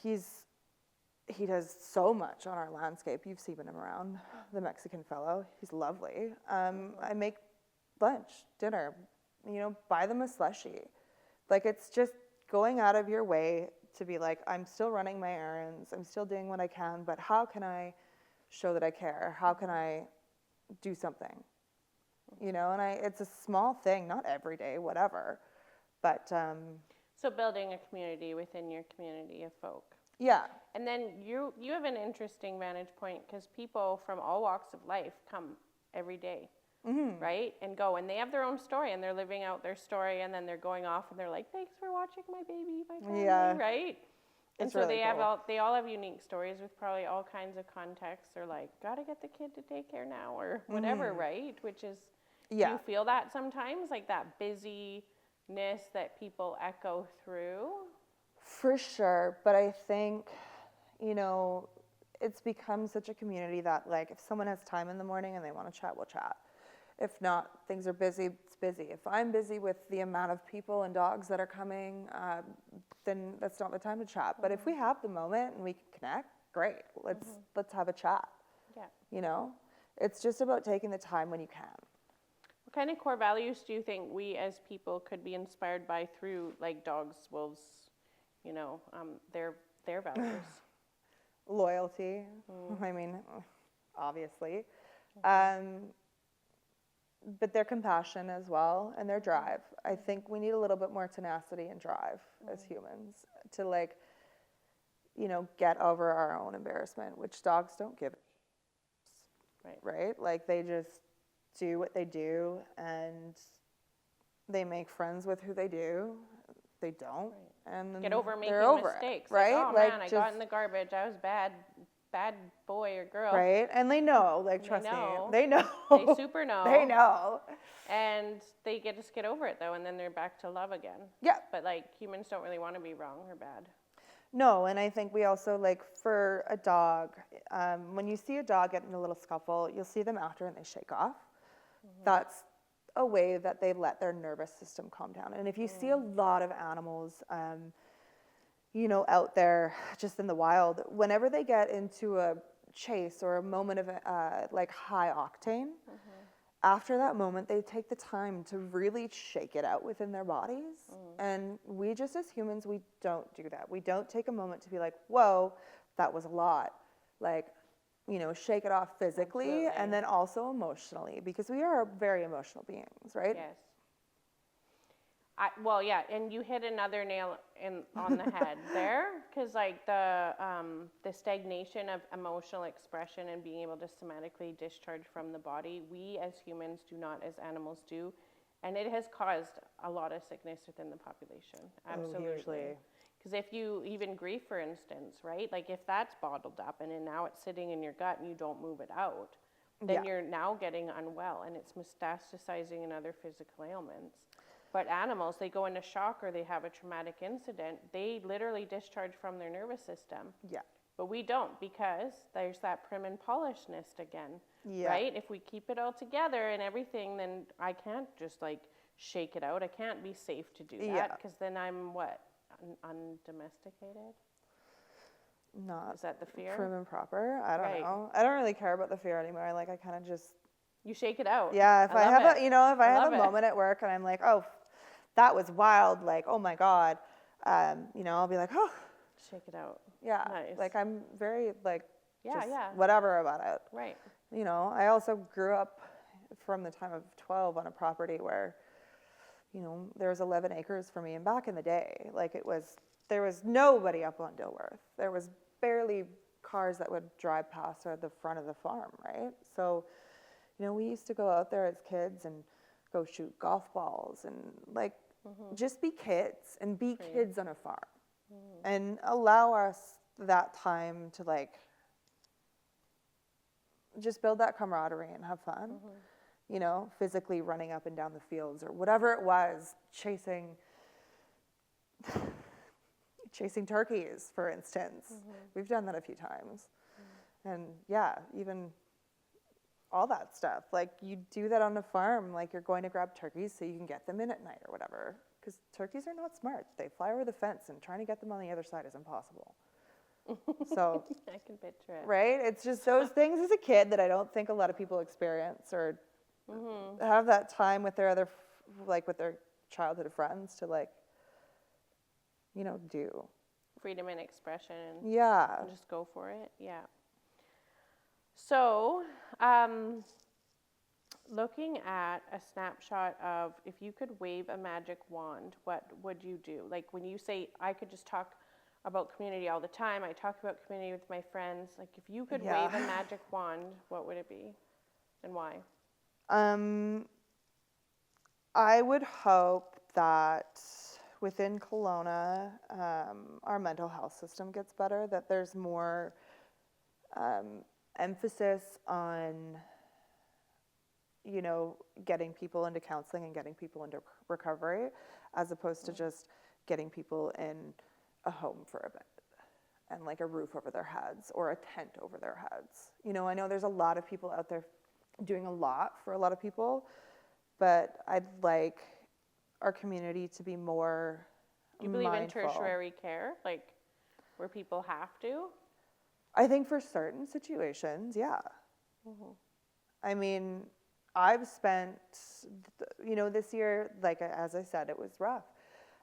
Speaker 2: he does so much on our landscape. You've seen him around, the Mexican fellow. He's lovely. I make lunch, dinner, buy them a slushie. Like, it's just going out of your way to be like, I'm still running my errands, I'm still doing what I can, but how can I show that I care? How can I do something? And it's a small thing, not every day, whatever, but
Speaker 1: so building a community within your community of folk.
Speaker 2: Yeah.
Speaker 1: And then you have an interesting vantage point, because people from all walks of life come every day, right? And go, and they have their own story, and they're living out their story, and then they're going off, and they're like, thanks for watching my baby, my family, right? And
Speaker 2: it's
Speaker 1: so
Speaker 2: really cool.
Speaker 1: they all have unique stories with probably all kinds of contexts. They're like, gotta get the kid to daycare now, or whatever, right? Which is, do you feel that sometimes, like that busyness that people echo through?
Speaker 2: For sure, but I think, it's become such a community that, like, if someone has time in the morning and they want to chat, we'll chat. If not, things are busy, it's busy. If I'm busy with the amount of people and dogs that are coming, then that's not the time to chat. But if we have the moment and we can connect, great, let's have a chat. Yeah. It's just about taking the time when you can.
Speaker 1: What kind of core values do you think we as people could be inspired by through, like, dogs, wolves, their values?
Speaker 2: Loyalty. I mean, obviously. But their compassion as well, and their drive. I think we need a little bit more tenacity and drive as humans to, like, get over our own embarrassment, which dogs don't give. Right? Like, they just do what they do, and they make friends with who they do. They don't, and then
Speaker 1: get over making mistakes,
Speaker 2: it, right?
Speaker 1: Like, oh man, I got in the garbage, I was bad boy or girl.
Speaker 2: Right, and they know, like, trust me, they know.
Speaker 1: They super know.
Speaker 2: They know.
Speaker 1: And they just get over it, though, and then they're back to love again.
Speaker 2: Yeah.
Speaker 1: But, like, humans don't really want to be wrong or bad.
Speaker 2: No, and I think we also, like, for a dog, when you see a dog get in a little scuffle, you'll see them after and they shake off. That's a way that they let their nervous system calm down. And if you see a lot of animals, out there just in the wild, whenever they get into a chase or a moment of like high octane, after that moment, they take the time to really shake it out within their bodies. And we just, as humans, we don't do that. We don't take a moment to be like, whoa, that was a lot. Like, shake it off physically. Absolutely. And then also emotionally, because we are very emotional beings, right?
Speaker 1: Yes. Well, yeah, and you hit another nail on the head there, because like the stagnation of emotional expression and being able to somatically discharge from the body, we as humans do not as animals do, and it has caused a lot of sickness within the population. Absolutely.
Speaker 2: Hugely.
Speaker 1: Because if you even grief, for instance, right? Like if that's bottled up and then now it's sitting in your gut and you don't move it out, then you're now getting unwell and it's metastasizing in other physical ailments. But animals, they go into shock or they have a traumatic incident, they literally discharge from their nervous system.
Speaker 2: Yeah.
Speaker 1: But we don't, because there's that prim and polishedness again,
Speaker 2: Yeah.
Speaker 1: right? If we keep it all together and everything, then I can't just like shake it out. I can't be safe to do that, because then I'm what? Undomesticated?
Speaker 2: Not
Speaker 1: Is that the fear?
Speaker 2: prim and proper. I don't
Speaker 1: Right.
Speaker 2: know. I don't really care about the fear anymore. Like I kind of just,
Speaker 1: You shake it out.
Speaker 2: yeah, if I have
Speaker 1: love
Speaker 2: a, you know, if I have
Speaker 1: love
Speaker 2: a
Speaker 1: it.
Speaker 2: moment at work and I'm like, oh, that was wild, like, oh my God, you know, I'll be like, oh,
Speaker 1: Shake it out.
Speaker 2: yeah.
Speaker 1: Nice.
Speaker 2: Like I'm very like,
Speaker 1: Yeah,
Speaker 2: just
Speaker 1: yeah.
Speaker 2: whatever about it.
Speaker 1: Right.
Speaker 2: You know, I also grew up from the time of 12 on a property where, you know, there was 11 acres for me. And back in the day, like there was nobody up on Dilworth. There was barely cars that would drive past at the front of the farm, right? So, you know, we used to go out there as kids and go shoot golf balls and like just be kids and be kids on a farm and allow us that time to like just build that camaraderie and have fun. You know, physically running up and down the fields or whatever it was, chasing turkeys, for instance. We've done that a few times. And yeah, even all that stuff. Like you do that on a farm, like you're going to grab turkeys so you can get them in at night or whatever. Because turkeys are not smart. They fly over the fence and trying to get them on the other side is impossible. So,
Speaker 1: I can picture it.
Speaker 2: right? It's just those things as a kid that I don't think a lot of people experience or have that time with their other, like with their childhood friends to like, you know, do.
Speaker 1: Freedom and expression.
Speaker 2: Yeah.
Speaker 1: And just go for it. Yeah. So, looking at a snapshot of if you could wave a magic wand, what would you do? Like when you say, I could just talk about community all the time, I talk about community with my friends. Like if you could wave a magic wand, what would it be and why?
Speaker 2: I would hope that within Kelowna, our mental health system gets better, that there's more emphasis on, you know, getting people into counseling and getting people into recovery, as opposed to just getting people in a home for a bit and like a roof over their heads or a tent over their heads. You know, I know there's a lot of people out there doing a lot for a lot of people, but I'd like our community to be more
Speaker 1: Do you believe
Speaker 2: mindful.
Speaker 1: in tertiary care, like where people have to?
Speaker 2: I think for certain situations, yeah. I mean, I've spent, you know, this year, like as I said, it was rough.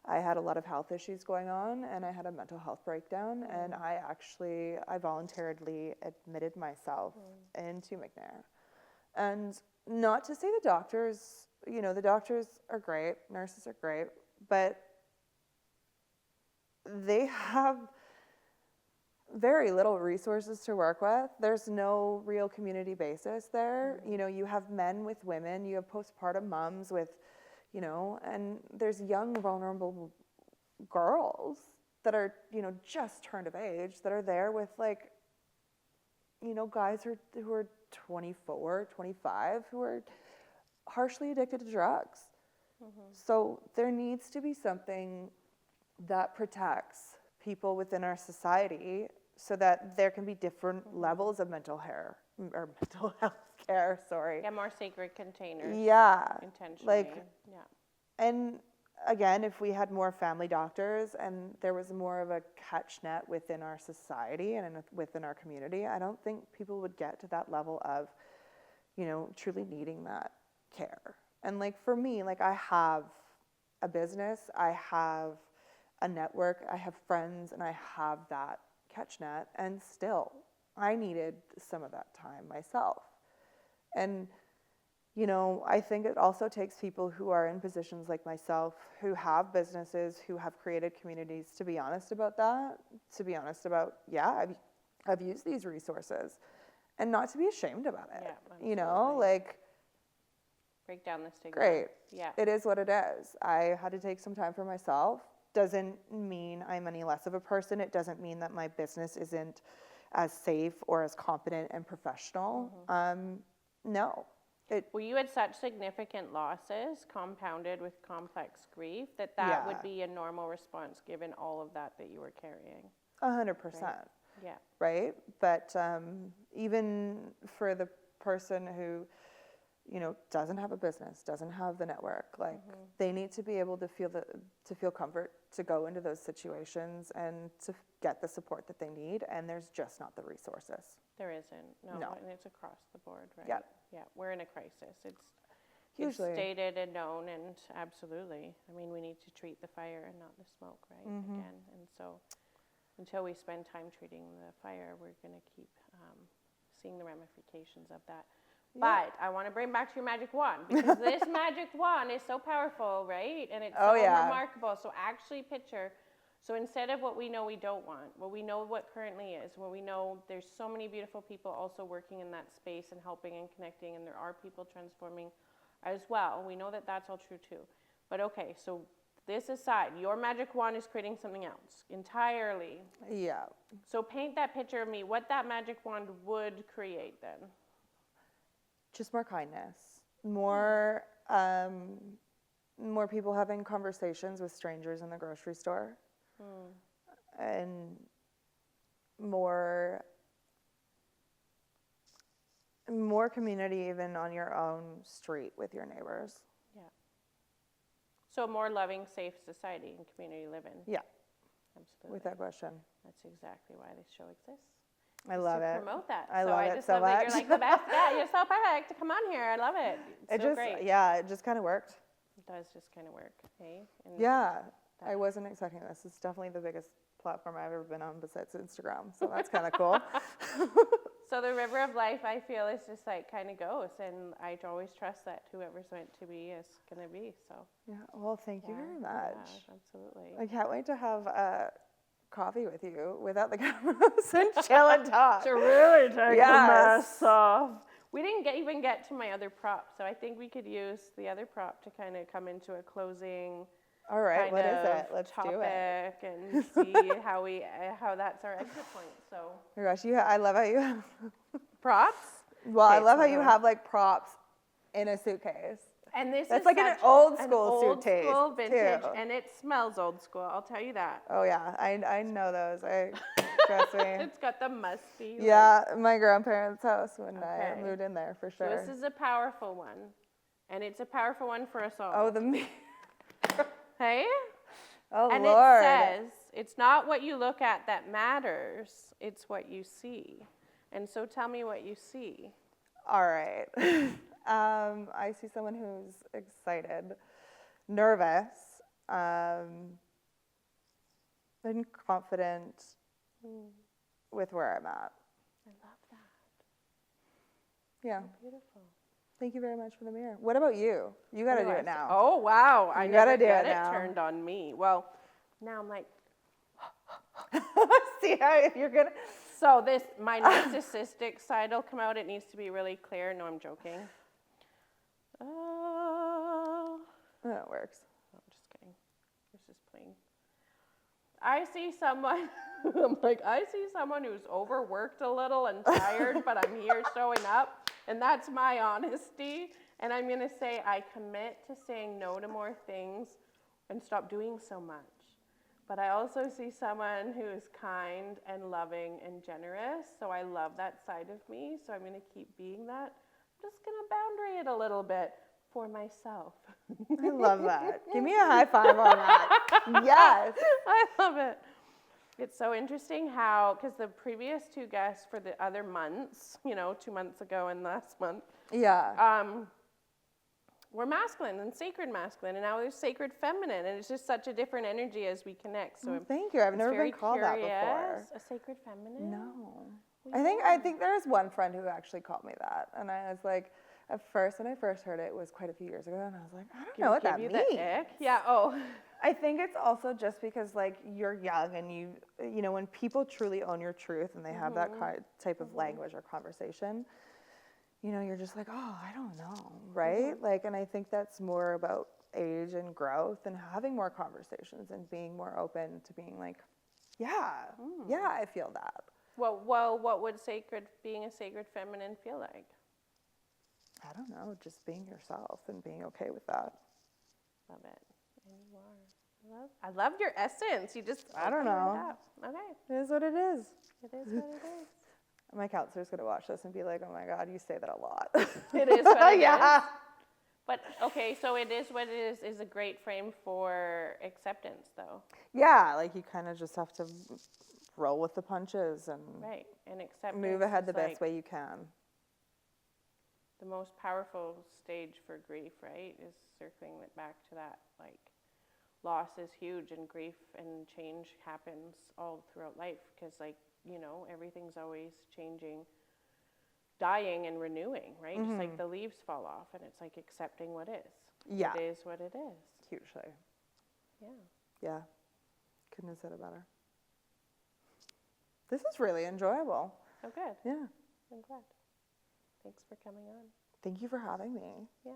Speaker 2: I had a lot of health issues going on and I had a mental health breakdown and I voluntarily admitted myself into McNair. And not to say the doctors, you know, the doctors are great, nurses are great, but they have very little resources to work with. There's no real community basis there. You know, you have men with women, you have postpartum moms with, you know, and there's young, vulnerable girls that are, you know, just turned of age that are there with like, you know, guys who are 24, 25, who are harshly addicted to drugs. So there needs to be something that protects people within our society so that there can be different levels of mental health care, sorry.
Speaker 1: Yeah, more sacred containers.
Speaker 2: Yeah.
Speaker 1: Intentionally.
Speaker 2: Like,
Speaker 1: yeah.
Speaker 2: and again, if we had more family doctors and there was more of a catch net within our society and within our community, I don't think people would get to that level of, you know, truly needing that care. And like for me, like I have a business, I have a network, I have friends, and I have that catch net, and still I needed some of that time myself. And you know, I think it also takes people who are in positions like myself, who have businesses, who have created communities, to be honest about that, to be honest about, yeah, I've used these resources, and not to be ashamed about it.
Speaker 1: Yeah,
Speaker 2: you know,
Speaker 1: absolutely.
Speaker 2: like,
Speaker 1: Break down the stigma.
Speaker 2: great.
Speaker 1: Yeah.
Speaker 2: It is what it is. I had to take some time for myself. Doesn't mean I'm any less of a person. It doesn't mean that my business isn't as safe or as competent and professional. No.
Speaker 1: Well, you had such significant losses compounded with complex grief that
Speaker 2: Yeah.
Speaker 1: would be a normal response given all of that you were carrying.
Speaker 2: 100%.
Speaker 1: Yeah.
Speaker 2: Right? But even for the person who, you know, doesn't have a business, doesn't have the network, like they need to be able to feel comfort to go into those situations and to get the support that they need, and there's just not the resources.
Speaker 1: There isn't. No. And it's across the board, right?
Speaker 2: Yeah.
Speaker 1: Yeah. We're in a crisis. It's
Speaker 2: Hugely.
Speaker 1: stated and known, and absolutely. I mean, we need to treat the fire and not the smoke, right? Again. And so until we spend time treating the fire, we're going to keep seeing the ramifications of that.
Speaker 2: Yeah.
Speaker 1: But I want to bring back to your magic wand, because this magic wand is so powerful, right? And it's so remarkable. So actually picture, so instead of what we know we don't want, what we know what currently is, what we know there's so many beautiful people also working in that space and helping and connecting, and there are people transforming as well. We know that that's all true too. But okay, so this aside, your magic wand is creating something else entirely.
Speaker 2: Yeah.
Speaker 1: So paint that picture of me, what that magic wand would create then.
Speaker 2: Just more kindness, more more people having conversations with strangers in the grocery store, and more community even on your own street with your neighbors.
Speaker 1: Yeah. So a more loving, safe society and community living.
Speaker 2: Yeah.
Speaker 1: Absolutely.
Speaker 2: Without question.
Speaker 1: That's exactly why this show exists.
Speaker 2: I love it.
Speaker 1: Promote that.
Speaker 2: I love it
Speaker 1: just
Speaker 2: so
Speaker 1: love that
Speaker 2: much.
Speaker 1: you're like the best. Yeah, you're so perfect. Come on here. I love it. It's so great.
Speaker 2: Yeah, it just kind of worked.
Speaker 1: It does just kind of work, hey? And
Speaker 2: yeah, I wasn't expecting this. It's definitely the biggest platform I've ever been on besides Instagram, so that's kind of cool.
Speaker 1: So the river of life, I feel, is just like kind of goes, and I always trust that whoever's meant to be is going to be. So
Speaker 2: yeah, well, thank you very much.
Speaker 1: Yeah, absolutely.
Speaker 2: I can't wait to have coffee with you without the cameras and chill and talk.
Speaker 1: To really take the mess off. We didn't even get to my other prop, so I think we could use the other prop to kind of come into a closing.
Speaker 2: All right, what is it? Let's do it.
Speaker 1: And see how that's our exit point. So.
Speaker 2: Oh my gosh, I love how you have
Speaker 1: Props?
Speaker 2: Well, I love how you have like props in a suitcase.
Speaker 1: And
Speaker 2: that's like an old school suitcase.
Speaker 1: Old school vintage,
Speaker 2: too.
Speaker 1: and it smells old school, I'll tell you that.
Speaker 2: Oh yeah, I know those. Trust me.
Speaker 1: It's got the musty.
Speaker 2: Yeah, my grandparents' house when I moved in there, for sure.
Speaker 1: So this is a powerful one, and it's a powerful one for us all.
Speaker 2: Oh, the mirror.
Speaker 1: Hey?
Speaker 2: Oh,
Speaker 1: and
Speaker 2: Lord.
Speaker 1: And it says, it's not what you look at that matters, it's what you see. And so tell me what you see.
Speaker 2: All right. I see someone who's excited, nervous, and confident with where I'm at.
Speaker 1: I love that.
Speaker 2: Yeah.
Speaker 1: So beautiful.
Speaker 2: Thank you very much for the mirror. What about you? You got to do it now.
Speaker 1: Oh, wow. I
Speaker 2: gotta
Speaker 1: never
Speaker 2: do
Speaker 1: get
Speaker 2: it
Speaker 1: it
Speaker 2: now.
Speaker 1: turned on me. Well, now I'm like,
Speaker 2: see how you're going to.
Speaker 1: So my narcissistic side will come out. It needs to be really clear. No, I'm joking. Oh.
Speaker 2: That works.
Speaker 1: No, I'm just kidding. This is plain. I see someone, I'm like, I see someone who's overworked a little and tired, but I'm here showing up. And that's my honesty. And I'm going to say I commit to saying no to more things and stop doing so much. But I also see someone who is kind and loving and generous. So I love that side of me. So I'm going to keep being that. I'm just going to boundary it a little bit for myself.
Speaker 2: I love that. Give me a high five on that. Yes.
Speaker 1: I love it. It's so interesting how, because the previous two guests for the other months, 2 months ago and last month, were masculine and sacred masculine, and now there's sacred feminine, and it's just such a different energy as we connect. So
Speaker 2: thank you. I've never been called that before.
Speaker 1: A sacred feminine?
Speaker 2: No. I think there's one friend who actually called me that, and I was like, At first, when I first heard it, it was quite a few years ago, and I was like, I don't
Speaker 1: Give-
Speaker 2: know what
Speaker 1: give
Speaker 2: that
Speaker 1: you
Speaker 2: means.
Speaker 1: the ick? Yeah. Oh.
Speaker 2: I think it's also just because like you're young and you know, when people truly own your truth and they have that type of language or conversation, you know, you're just like, oh, I don't know, right? Like, and I think that's more about age and growth and having more conversations and being more open to being like, yeah, I feel that.
Speaker 1: Well, what would being a sacred feminine feel like?
Speaker 2: I don't know, just being yourself and being okay with that.
Speaker 1: Love it. And you are. I love your essence. You just
Speaker 2: I don't
Speaker 1: open
Speaker 2: know.
Speaker 1: right up. Okay.
Speaker 2: It is what it is.
Speaker 1: It is what it is.
Speaker 2: My counselor's gonna watch this and be like, oh my God, you say that a lot.
Speaker 1: It is what it
Speaker 2: yeah.
Speaker 1: is. But okay, so it is what it is a great frame for acceptance though.
Speaker 2: Yeah, like you kind of just have to roll with the punches and
Speaker 1: Right. And acceptance
Speaker 2: move ahead
Speaker 1: is
Speaker 2: the best
Speaker 1: like
Speaker 2: way you can.
Speaker 1: the most powerful stage for grief, right? Is circling it back to that. Like loss is huge and grief and change happens all throughout life because like, you know, everything's always changing, dying and renewing, right? Just like the leaves fall off and it's like accepting what is.
Speaker 2: Yeah.
Speaker 1: It is what it is.
Speaker 2: Hugely.
Speaker 1: Yeah.
Speaker 2: Yeah. Couldn't have said it better. This is really enjoyable.
Speaker 1: Oh, good.
Speaker 2: Yeah.
Speaker 1: I'm glad. Thanks for coming on.
Speaker 2: Thank you for having me.
Speaker 1: Yeah.